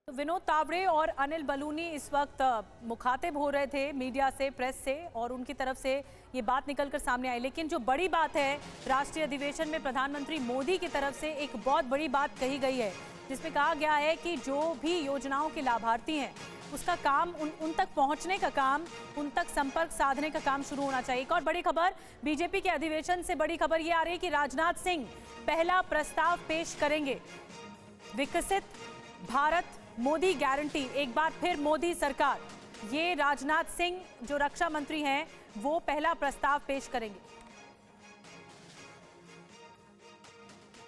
तो विनोद तावड़े और अनिल बलूनी इस वक्त मुखातिब हो रहे थे मीडिया से, प्रेस से, और उनकी तरफ से ये बात निकलकर सामने आई। लेकिन जो बड़ी बात है, राष्ट्रीय अधिवेशन में प्रधानमंत्री मोदी की तरफ से एक बहुत बड़ी बात कही गई है, जिसमें कहा गया है कि जो भी योजनाओं के लाभार्थी हैं उसका काम उन तक पहुंचने का काम, उन तक संपर्क साधने का काम शुरू होना चाहिए। एक और बड़ी खबर, बीजेपी के अधिवेशन से बड़ी खबर ये आ रही है कि राजनाथ सिंह पहला प्रस्ताव पेश करेंगे। विकसित भारत मोदी गारंटी, एक बार फिर मोदी सरकार, ये राजनाथ सिंह जो रक्षा मंत्री हैं वो पहला प्रस्ताव पेश करेंगे।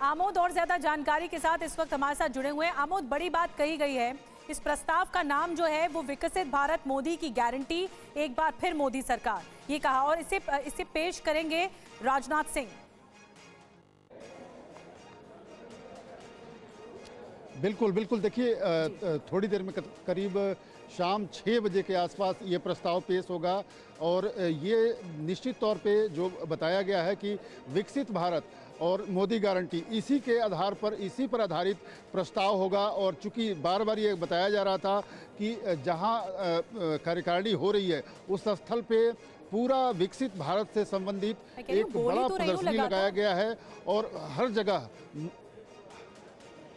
आमोद और ज्यादा जानकारी के साथ इस वक्त हमारे साथ जुड़े हुए हैं। आमोद, बड़ी बात कही गई है, इस प्रस्ताव का नाम जो है वो विकसित भारत मोदी की गारंटी, एक बार फिर मोदी सरकार, ये कहा, और इसे पेश करेंगे राजनाथ सिंह। बिल्कुल बिल्कुल, देखिए थोड़ी देर में करीब शाम 6 बजे के आसपास ये प्रस्ताव पेश होगा और ये निश्चित तौर पे जो बताया गया है कि विकसित भारत और मोदी गारंटी, इसी के आधार पर, इसी पर आधारित प्रस्ताव होगा। और चूंकि बार बार ये बताया जा रहा था कि जहां कार्यकारिणी हो रही है उस स्थल पे पूरा विकसित भारत से संबंधित एक बड़ा प्रदर्शनी लगाया गया है और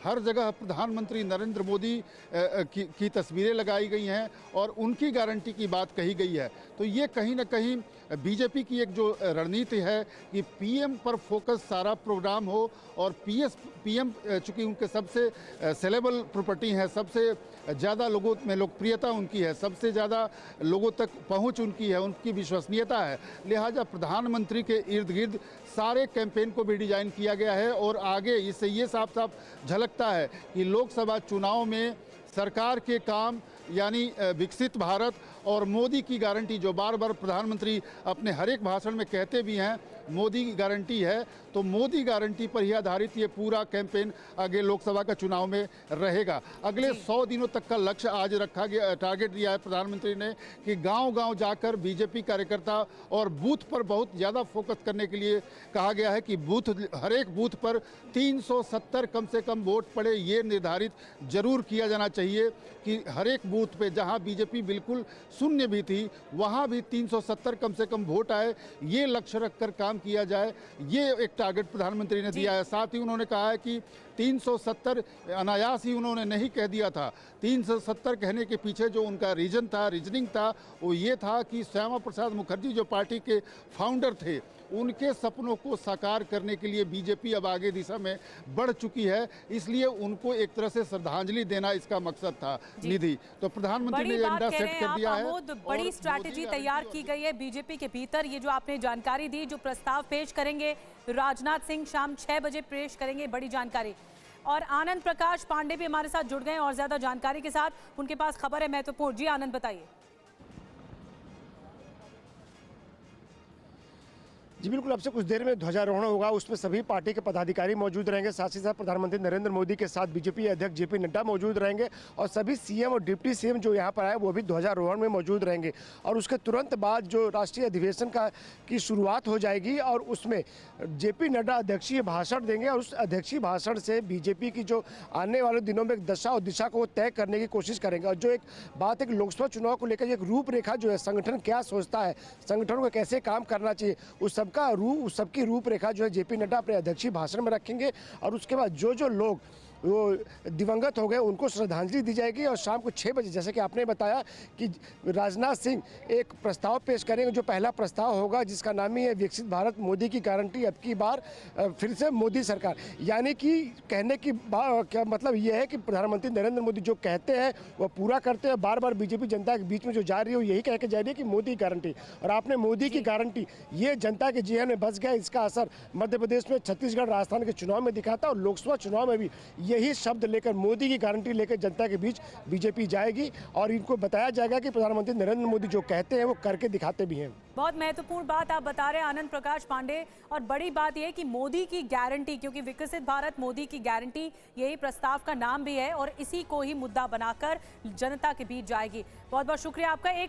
हर जगह प्रधानमंत्री नरेंद्र मोदी की तस्वीरें लगाई गई हैं और उनकी गारंटी की बात कही गई है। तो ये कहीं ना कहीं बीजेपी की एक जो रणनीति है कि पीएम पर फोकस सारा प्रोग्राम हो, और पीएम चूँकि उनके सबसे सेलेबल प्रॉपर्टी हैं, सबसे ज़्यादा लोगों में लोकप्रियता उनकी है, सबसे ज़्यादा लोगों तक पहुंच उनकी है, उनकी विश्वसनीयता है, लिहाजा प्रधानमंत्री के इर्द गिर्द सारे कैंपेन को भी डिजाइन किया गया है। और आगे इससे ये साफ साफ झलकता है कि लोकसभा चुनाव में सरकार के काम यानी विकसित भारत और मोदी की गारंटी, जो बार बार प्रधानमंत्री अपने हर एक भाषण में कहते भी हैं मोदी की गारंटी है, तो मोदी गारंटी पर ही आधारित ये पूरा कैंपेन आगे लोकसभा का चुनाव में रहेगा। अगले 100 दिनों तक का लक्ष्य आज रखा गया, टारगेट दिया है प्रधानमंत्री ने कि गांव-गांव जाकर बीजेपी कार्यकर्ता और बूथ पर बहुत ज़्यादा फोकस करने के लिए कहा गया है कि हर एक बूथ पर 370 कम से कम वोट पड़े, ये निर्धारित जरूर किया जाना चाहिए कि हर एक बूथ पे जहां बीजेपी बिल्कुल शून्य भी थी वहां भी 370 कम से कम वोट आए, ये लक्ष्य रखकर काम किया जाए, ये एक टारगेट प्रधानमंत्री ने दिया है। साथ ही उन्होंने कहा है कि 370 अनायास ही उन्होंने नहीं कह दिया था, 370 कहने के पीछे जो उनका रीजनिंग था वो ये था कि श्यामा प्रसाद मुखर्जी जो पार्टी के फाउंडर थे, उनके सपनों को साकार करने के लिए बीजेपी अब आगे दिशा में बढ़ चुकी है, इसलिए उनको एक तरह से श्रद्धांजलि देना इसका मकसद था निधि। तो प्रधानमंत्री ने एजेंडा सेट कर दिया है, बड़ी स्ट्रैटेजी तैयार की गई है बीजेपी के भीतर। ये जो आपने जानकारी दी, जो प्रस्ताव पेश करेंगे राजनाथ सिंह शाम 6 बजे पेश करेंगे, बड़ी जानकारी। और आनंद प्रकाश पांडे भी हमारे साथ जुड़ गए और ज्यादा जानकारी के साथ, उनके पास खबर है महत्वपूर्ण। जी आनंद, बताइए। जी बिल्कुल, अब से कुछ देर में ध्वजारोहण होगा, उसमें सभी पार्टी के पदाधिकारी मौजूद रहेंगे, साथ ही साथ प्रधानमंत्री नरेंद्र मोदी के साथ बीजेपी अध्यक्ष जेपी नड्डा मौजूद रहेंगे और सभी सीएम और डिप्टी सीएम जो यहाँ पर आए वो भी ध्वजारोहण में मौजूद रहेंगे। और उसके तुरंत बाद जो राष्ट्रीय अधिवेशन की शुरुआत हो जाएगी और उसमें जेपी नड्डा अध्यक्षीय भाषण देंगे और उस अध्यक्षीय भाषण से बीजेपी की जो आने वाले दिनों में दशा और दिशा को तय करने की कोशिश करेंगे। और जो एक बात है कि लोकसभा चुनाव को लेकर एक रूपरेखा जो है, संगठन क्या सोचता है, संगठन को कैसे काम करना चाहिए, उस सबकी रूपरेखा जो है जेपी नड्डा अपने अध्यक्षीय भाषण में रखेंगे। और उसके बाद जो लोग वो दिवंगत हो गए उनको श्रद्धांजलि दी जाएगी। और शाम को 6 बजे, जैसे कि आपने बताया कि राजनाथ सिंह एक प्रस्ताव पेश करेंगे, जो पहला प्रस्ताव होगा जिसका नाम ही है विकसित भारत मोदी की गारंटी, अब की बार फिर से मोदी सरकार। यानी कि कहने की क्या मतलब ये है कि प्रधानमंत्री नरेंद्र मोदी जो कहते हैं वो पूरा करते हैं। बार बार बीजेपी जनता के बीच में जो जा रही है वो यही कह के जा रही है कि मोदी गारंटी, और आपने मोदी की गारंटी, ये जनता के जेहन में बस गया। इसका असर मध्य प्रदेश में, छत्तीसगढ़, राजस्थान के चुनाव में दिखा था और लोकसभा चुनाव में भी यही शब्द लेकर, मोदी की गारंटी लेकर जनता के बीच बीजेपी जाएगी और इनको बताया जाएगा कि प्रधानमंत्री नरेंद्र मोदी जो कहते हैं वो करके दिखाते भी हैं। बहुत महत्वपूर्ण बात आप बता रहे हैं आनंद प्रकाश पांडे, और बड़ी बात यह कि मोदी की गारंटी, क्योंकि विकसित भारत मोदी की गारंटी यही प्रस्ताव का नाम भी है और इसी को ही मुद्दा बनाकर जनता के बीच जाएगी। बहुत बहुत शुक्रिया आपका। एक